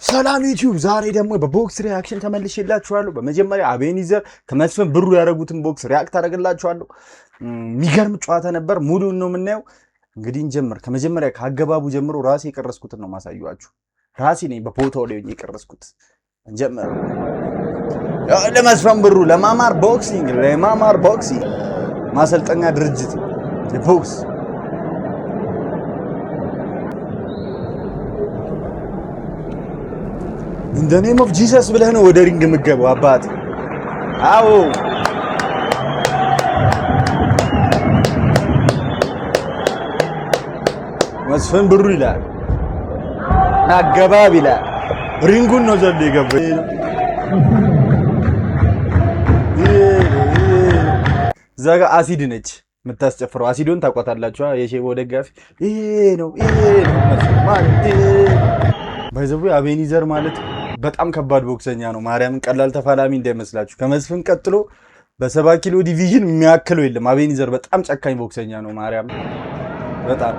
ሰላም ዩቲዩብ፣ ዛሬ ደግሞ በቦክስ ሪአክሽን ተመልሼላችኋለሁ። በመጀመሪያ አቤኒዘር ከመስፍን ብሩ ያደረጉትን ቦክስ ሪአክት አደረግላችኋለሁ። የሚገርም ጨዋታ ነበር። ሙሉን ነው የምናየው። እንግዲህ እንጀምር። ከመጀመሪያ ከአገባቡ ጀምሮ ራሴ የቀረስኩትን ነው ማሳያችሁ። ራሴ ነኝ በፎቶው ላይ የቀረስኩት። እንጀምር። ለመስፍን ብሩ ለማማር ቦክሲንግ ማሰልጠኛ ድርጅት ቦክስ In the name of Jesus ብለህ ነው ወደ ሪንግ የምትገባው አባት። አዎ መስፍን ብሩ ይላል፣ አገባብ ይላል። ሪንጉን ነው ዘሎ የገባው። እዛ ጋ አሲድ ነች የምታስጨፍረው። አሲዶን ታውቋታላችሁ? የሼቦ ደጋፊ ይሄ ነው ማለት ባይዘው። አቤኒዘር ማለት በጣም ከባድ ቦክሰኛ ነው። ማርያምን ቀላል ተፋላሚ እንዳይመስላችሁ። ከመስፍን ቀጥሎ በ70 ኪሎ ዲቪዥን የሚያክለው የለም። አቤኒዘር በጣም ጨካኝ ቦክሰኛ ነው። ማርያም በጣም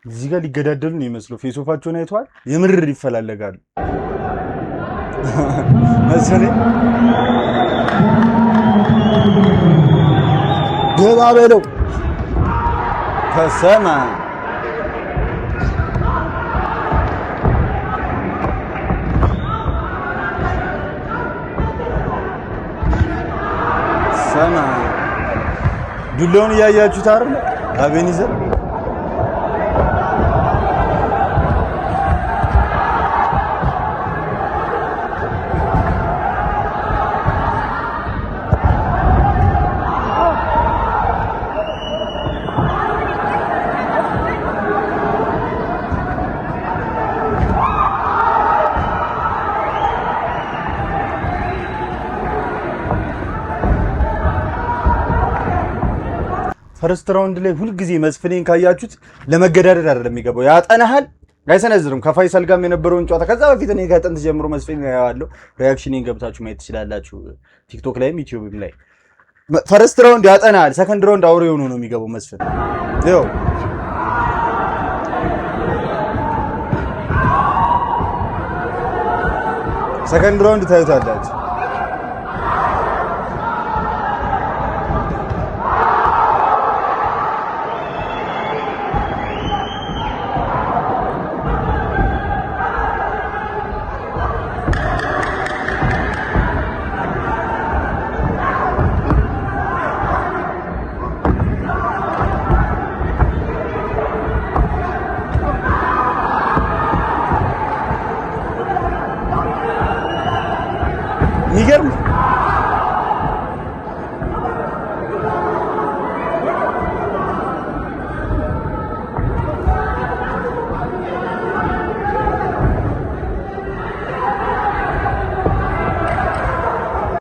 እዚህ ጋር ሊገዳደሉ ነው የሚመስለው። ፌሶፋቸውን አይተዋል። የምርር ይፈላለጋሉ። መስፍን ገባ በለው ከሰማ ሰማ። ዱላውን እያያችሁት አይደል? አቤኒዘር ፈርስት ራውንድ ላይ ሁልጊዜ መስፍኔን ካያችሁት ለመገዳደል አይደለም የሚገባው፣ ያጠናሃል፣ አይሰነዝርም። ከፋይሰል ጋርም የነበረውን ጨዋታ ከዛ በፊት እኔ ከጥንት ጀምሮ መስፍኔን ያያዋለሁ። ሪአክሽኔን ገብታችሁ ማየት ትችላላችሁ፣ ቲክቶክ ላይም ዩቲዩብም ላይ። ፈርስት ራውንድ ያጠናሃል፣ ሰከንድ ራውንድ አውሬ ሆኖ ነው የሚገባው መስፍን። ይኸው ሰከንድ ራውንድ ታዩታላችሁ። የሚገርም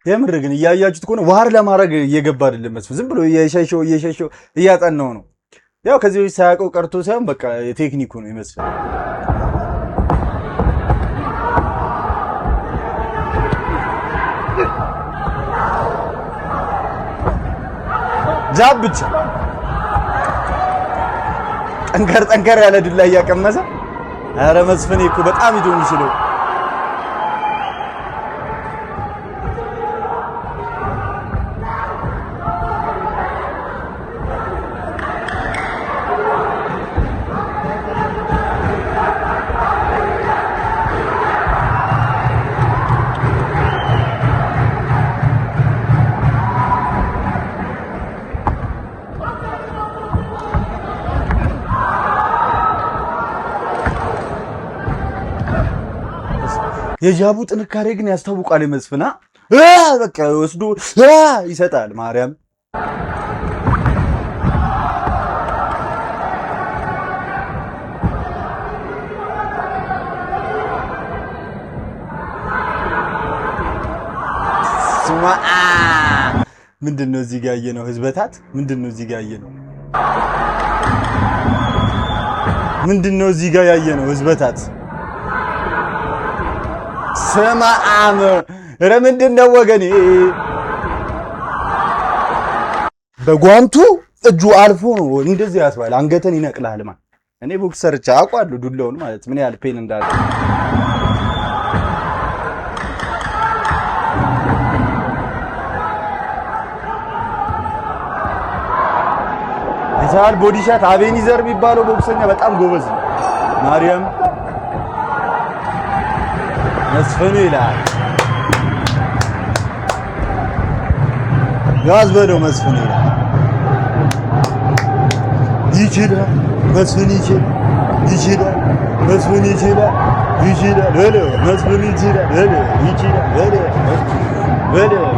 የምር ግን እያያችሁት ከሆነ ዋር ለማድረግ እየገባ አይደለም መስፍን፣ ዝም ብሎ እየሸሸው እያጠናው ነው። ያው ከዚህ በፊት ሳያውቀው ቀርቶ ሳይሆን በቃ የቴክኒኩ ነው ይመስል። ጃብ ብቻ ጠንከር ያለ ዱላ እያቀመሰ። ኧረ መስፍን እኮ በጣም ይቶ የሚችለው የጃቡ ጥንካሬ ግን ያስታውቃል። መስፍና በቃ ወስዶ ይሰጣል። ማርያም ምንድነው እዚህ ጋር ያየነው? ህዝበታት ምንድነው እዚህ ጋር ያየነው? ምንድነው እዚህ ጋር ያየነው? ህዝበታት ስማም ኧረ ምንድን ነው ወገኔ? በጓንቱ እጁ አልፎ ነው እንደዚህ ያስባል። አንገትን ይነቅላል ማለት እኔ ቦክስ ሰርቻ አውቃለሁ ዱላውን ማለት ምን ያህል ፔን እንዳለ። የዛል ቦዲ ሻት አቤኒዘር የሚባለው ቦክሰኛ በጣም ጎበዝ ነው። ማርያም መስፍኑ ይላል ጋዝ በለው መስፍኑ ይላል ይችላል መስፍን ይችላል መስፍን ይችላል በለው መስፍን ይችላል በለው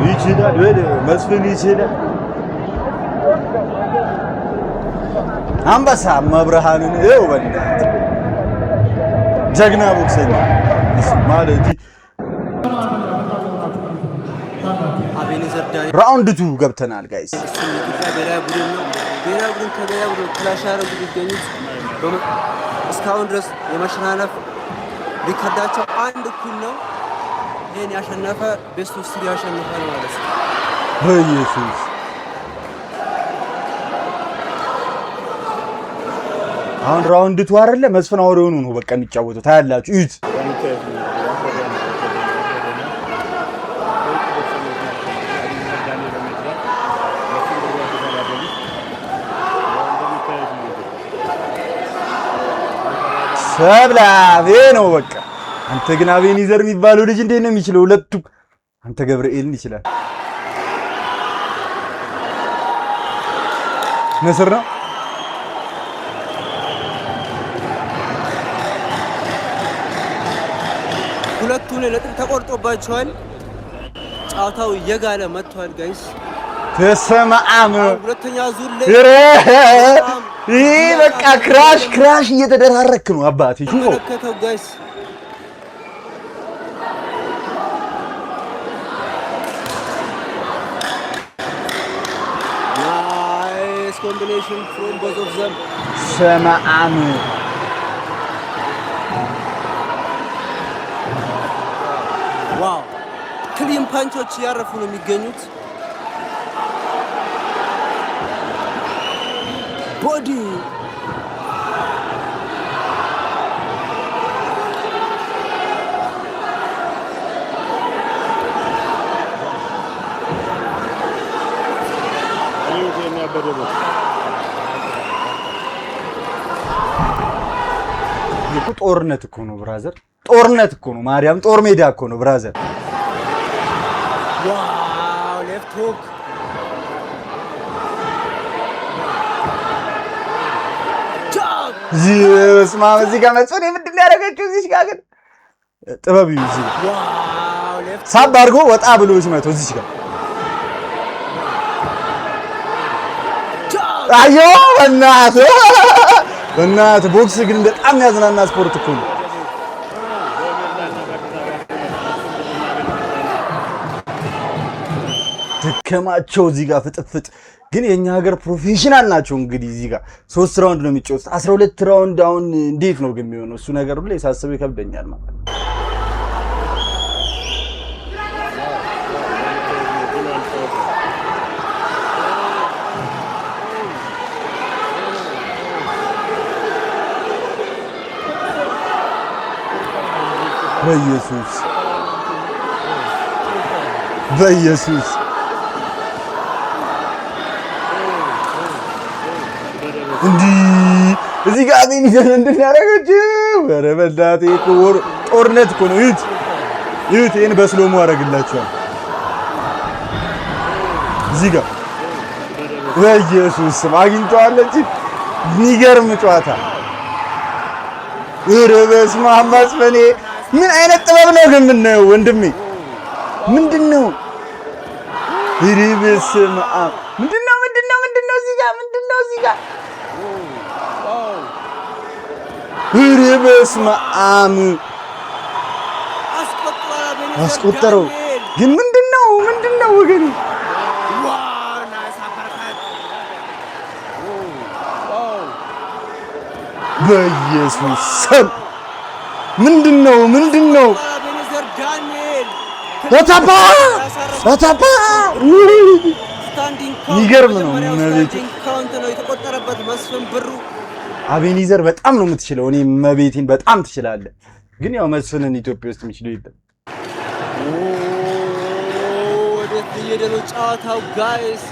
ይችላል በለው መስፍን ይችላል አንበሳ መብርሃንን ይኸው በእናትህ ጀግና ቦክሰኛ ማለት ራውንድ 2 ገብተናል ጋይስ። ብሔራዊ ቡድን ከብሔራዊ ቡድን ክላሽ ያደረጉ ቢገኙት እስካሁን ድረስ የመሸናነፍ ሪከርዳቸው አንድ እኩል ነው። ይሄን ያሸነፈ ቤስት ኦፍ 3 ያሸንፋል ማለት ነው። በኢየሱስ አሁን ራውንድ 2 አይደለ መስፍን አውሬውን ነው በቃ የሚጫወተው ታያላችሁ። እዩት ሰብላ ነው በቃ። አንተ ግን አቤኒዘር የሚባለው ልጅ እንዴት ነው የሚችለው? ሁለቱም አንተ ገብርኤልን ይችላል። ነስር ነው ሁለቱን ነጥብ ተቆርጦባቸዋል። ጫውታው እየጋለ መጥቷል ጋይስ። ተሰማም ሁለተኛ ዙር ላይ ይሄ በቃ ክራሽ እየተደራረክ ነው አባቴ። ሹፎ ከተው ጋይስ ናይስ ኮምቢኔሽን ፍሮም ቦዝ ኦፍ ዘም ሰማም ዋው ክሊን ፓንቾች ያረፉ ነው የሚገኙት። ቦዲ ጦርነት እኮ ነው ብራዘር፣ ጦርነት እኮ ነው። ማርያም ጦር ሜዳ እኮ ነው ብራዘር። ዋው ሌፍት ሁክ ስማ እዚህ ጋር መስፍን ምንድን ነው ያደረገችው? እዚህ ጋር ግን ጥበብ ይይዝ ሳብ አድርጎ ወጣ ብሎ ሲመቶ እዚህ ጋር አዮ በእናትህ ቦክስ ግን በጣም ያዝናና ስፖርት እኮ ነው። ደከማቸው እዚህ ጋር ፍጥፍጥ ግን የኛ ሀገር ፕሮፌሽናል ናቸው። እንግዲህ እዚህ ጋር 3 ራውንድ ነው የሚጫወቱት። 12 ራውንድ አሁን እንዴት ነው ግን የሚሆነው? እሱ ነገር ሁሉ ሳስበው ይከብደኛል ማለት ነው። በኢየሱስ እንዲህ እዚህ ጋር አቤኒዘር እንድናረጋችሁ ኧረ በእናትህ እኮ ጦርነት እኮ ነው። እዩት ይሄን በስሎሞ አደርግላችኋል እዚህ ጋር በኢየሱስ ስም አግኝተዋለች። የሚገርም ጨዋታ ኧረ በስመ አብ መስፈኔ ምን አይነት ጥበብ ነው ግን የምናየው ወንድሜ? ምንድነው? ኧረ በስመ አብ ምንድነው እዚህ ጋር ኧረ በስመ አብ አስቆጠረው ግን ምንድነው ወገኔ? በኢየሱስ ስም ምንድነው ዳንኤል ወታባ ይገርም ነው። ስታንዲንግ ካውንት ነው የተቆጠረበት መስፍን ብሩ። አቤኒዘር በጣም ነው የምትችለው። እኔ መቤቴን በጣም ትችላለህ፣ ግን ያው መስፍንን ኢትዮጵያ ውስጥ የሚችለው የለም። ወዴት እየሄደ ነው ጨዋታው ጋይስ?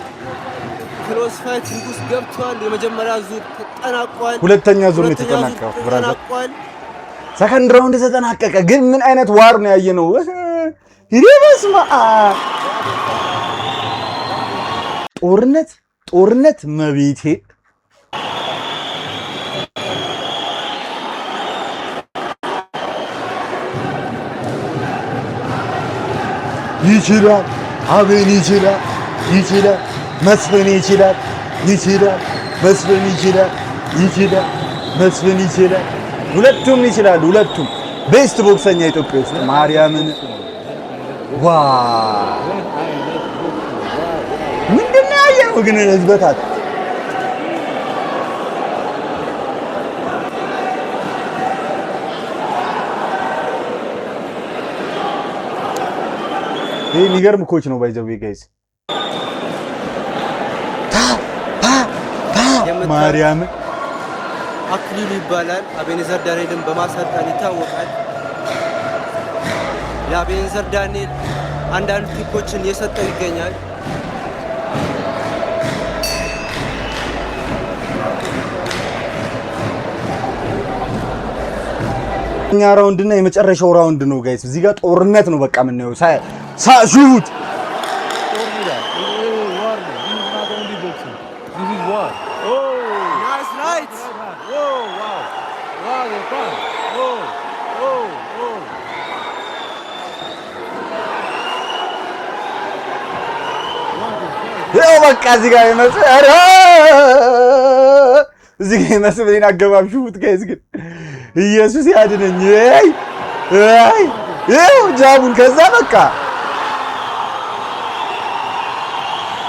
ክሎስ ፋይቲንግ ውስጥ ገብቷል። የመጀመሪያ ዙር ተጠናቋል። ሁለተኛ ዙር ነው የተጠናቀቀው። ብራዘር ሰከንድ ራውንድ ተጠናቀቀ። ግን ምን አይነት ዋር ነው ያየነው? ይበስማ ጦርነት መቤቴ ይችላል። አቤን ይችላል። መስፍን ይችላል። መስፍን ይችላል። ሁለቱም ይችላሉ። ሁለቱም ቤስት ቦክሰኛ ኢትዮጵያ ውስጥ ማርያምን ዋ ምንድን ነው ያየነው ግን ህዝበታት ይሄ የሚገርም ኮች ነው ባይዘው ጋይስ ማርያም አክሊሉ ይባላል። አቤኔዘር ዳንኤልን በማሰልጠን ይታወቃል። ለአቤኔዘር ዳንኤል አንዳንድ ቲፖችን እየሰጠው ይገኛል። እኛ ራውንድ እና የመጨረሻው ራውንድ ነው ጋይስ። እዚህ ጋር ጦርነት ነው በቃ የምናየው። ሹት ያው በቃ እዚህ ጋር የመስፍን አገባብ ሹት ጋይስ። ግን ኢየሱስ ያድነኝ። ይኸው ጃቡን ከዛ በቃ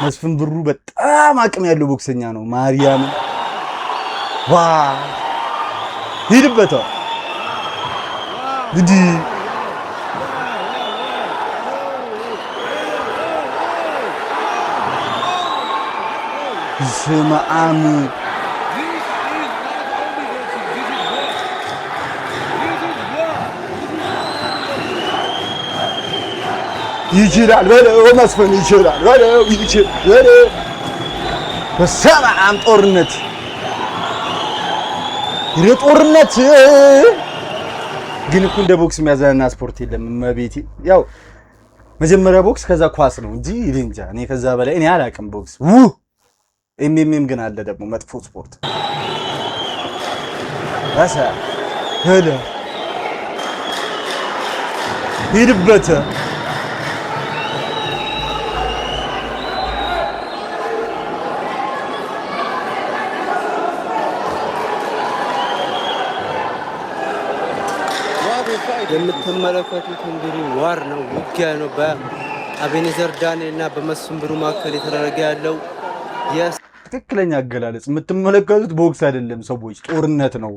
መስፍን ብሩ በጣም አቅም ያለው ቦክሰኛ ነው። ማርያም ዋ ሂድበት ግዲ ስማአም ይችላል በለው መስፍን ይችላል በለው በሰማም ጦርነት ግን እኮ እንደ ቦክስ የሚያዝናና ስፖርት የለም። መቤቴ ያው መጀመሪያ ቦክስ ከዛ ኳስ ነው እንጂ እንጃ እኔ ከዛ በላይ እኔ አላውቅም ቦክስ። ኤምኤምኤም ግን አለ ደግሞ መጥፎ ስፖርት። አሳ ሂድበት የምትመለከቱት እንግዲህ ዋር ነው፣ ውጊያ ነው በአቤኔዘር ዳንኤል እና በመስፍን ብሩ መካከል የተደረገ ያለው ትክክለኛ አገላለጽ። የምትመለከቱት ቦክስ አይደለም ሰዎች፣ ጦርነት ነው።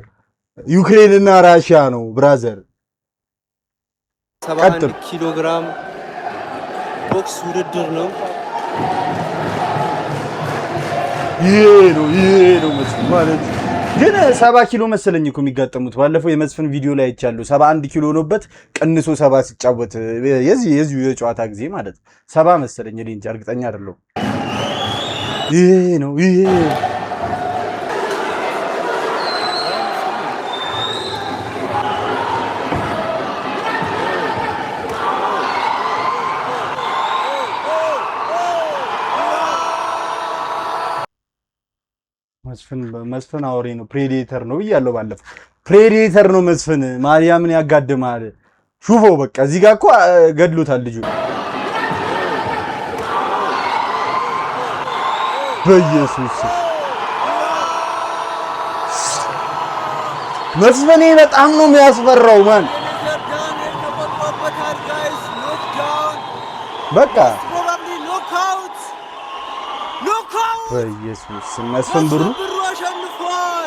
ዩክሬን እና ራሽያ ነው ብራዘር። 71 ኪሎ ግራም ቦክስ ውድድር ነው። ይሄ ነው መስፍን ማለት ግን 70 ኪሎ መሰለኝ እኮ የሚጋጠሙት። ባለፈው የመስፍን ቪዲዮ ላይ አይቻለሁ። 71 ኪሎ ሆኖበት ቀንሶ 70 ሲጫወት የዚህ የጨዋታ ጊዜ ማለት 70 መሰለኝ። እኔ እንጃ እርግጠኛ አይደለሁም። ይሄ ነው መስፍን አውሬ ነው፣ ፕሬዴተር ነው ብያለሁ ባለፈው። ፕሬዴተር ነው መስፍን። ማርያምን ያጋድማል። ሹፎ በቃ እዚህ ጋር እኮ ገድሎታል ልጁ። በኢየሱስ መስፍኔ በጣም ነው የሚያስፈራው ማን በቃ በኢየሱስ መስፍን ብሩ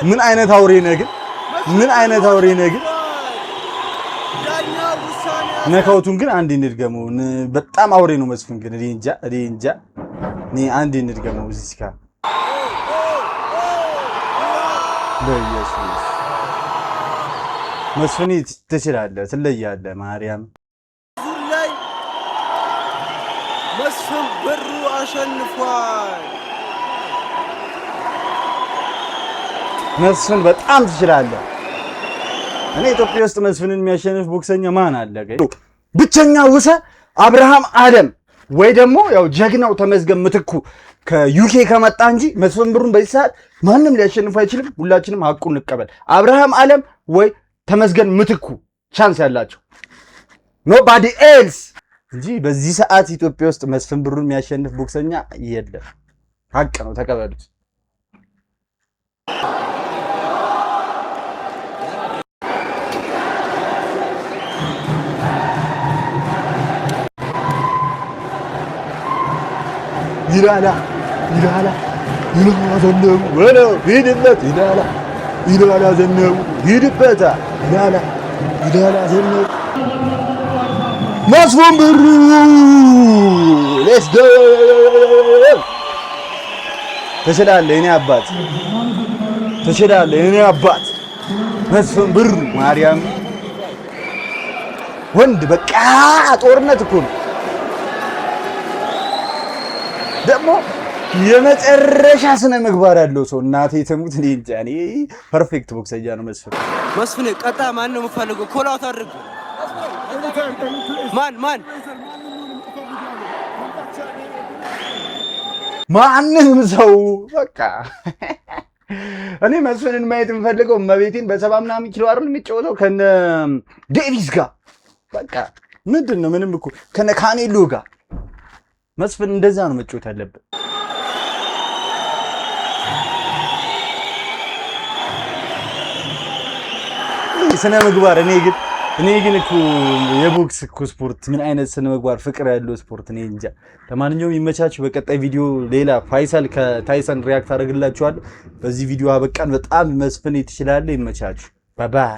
ምን አይነት አውሬ ነህ ግን! ምን አይነት አውሬ ነህ ግን! ዳኛው ውሳኔ ነካውቱን ግን አንዴ እንድገመው። በጣም አውሬ ነው መስፍን ግን እኔ እንጃ እኔ አንዴ እንድገመው እዚህ ጋር በኢየሱስ መስፍን ትችላለህ፣ ትለያለህ። ማርያም ዙር ላይ መስፍን ብሩ አሸንፏል። መስፍን በጣም ትችላለህ። እኔ ኢትዮጵያ ውስጥ መስፍንን የሚያሸንፍ ቦክሰኛ ማን አለ? ብቸኛ ውሰ አብርሃም አለም ወይ ደግሞ ያው ጀግናው ተመስገን ምትኩ ከዩኬ ከመጣ እንጂ መስፍን ብሩን በዚህ ሰዓት ማንም ሊያሸንፍ አይችልም። ሁላችንም ሀቁን እንቀበል። አብርሃም አለም ወይ ተመስገን ምትኩ ቻንስ ያላቸው ኖባዲ ኤልስ እንጂ በዚህ ሰዓት ኢትዮጵያ ውስጥ መስፍን ብሩን የሚያሸንፍ ቦክሰኛ የለም። ሀቅ ነው፣ ተቀበሉት። ይላላ ዘነቡ ወለው ሂድበት ይላላ ዘነቡ ሂድበታ ይላላ ዘነቡ መስፍን ብሩ ሌትስ ጎ ትችላለህ የኔ አባት መስፍን ብሩ ማርያም ወንድ በቃ ጦርነት እኮ ነው። ደግሞ የመጨረሻ ስነ ምግባር ያለው ሰው እናቴ ትሙት እኔ እንጃ። እኔ ፐርፌክት ቦክሰኛ ነው መስፍን። ቀጣ ማን ነው የምፈልገው? ኮላውት አድርጉ። ማንም ሰው በቃ እኔ መስፍንን ማየት የምፈልገው እመቤቴን በሰባ ምናምን ኪሎ አይደል የሚጫወተው ከነ ዴቪስ ጋር በቃ ምንድን ነው ምንም እኮ ከነ ካኔሎ ጋር መስፍን እንደዛ ነው መጫወት ያለበት። ስነ ምግባር እኔ ግን እኮ የቦክስ እኮ ስፖርት ምን አይነት ስነ ምግባር ፍቅር ያለው ስፖርት እኔ እንጃ። ለማንኛውም ይመቻችሁ። በቀጣይ ቪዲዮ ሌላ ፋይሳል ከታይሰን ሪያክት አደርግላችኋለሁ። በዚህ ቪዲዮ አበቃን። በጣም መስፍን ትችላለህ። ይመቻችሁ። ባይ ባይ።